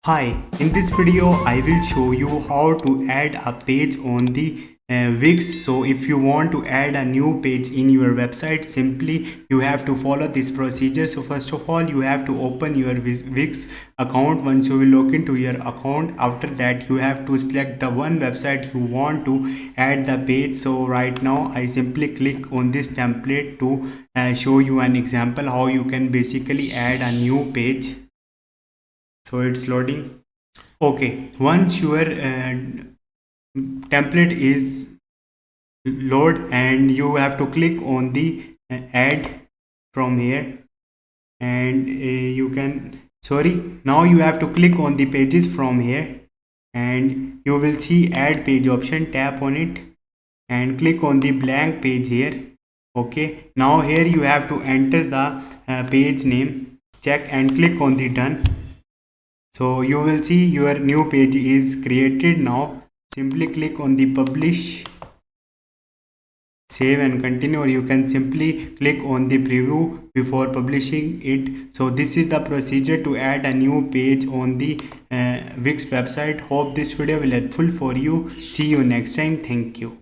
Hi, in this video I will show you how to add a page on the Wix. So if you want to add a new page in your website, simply you have to follow this procedure. So first of all, you have to open your Wix account. Once you will log into your account, after that you have to select the one website you want to add the page. So right now I simply click on this template to show you an example how you can basically add a new page. So it's loading. Okay, once your template is load, and you have to click on the add from here, and you can now you have to click on the pages from here, and you will see add page option. Tap on it and click on the blank page here. Okay, now here you have to enter the page name, check and click on the done. So you will see your new page is created. Now simply click on the publish, save and continue, or you can simply click on the preview before publishing it. So this is the procedure to add a new page on the Wix website. Hope this video will helpful for you. See you next time. Thank you.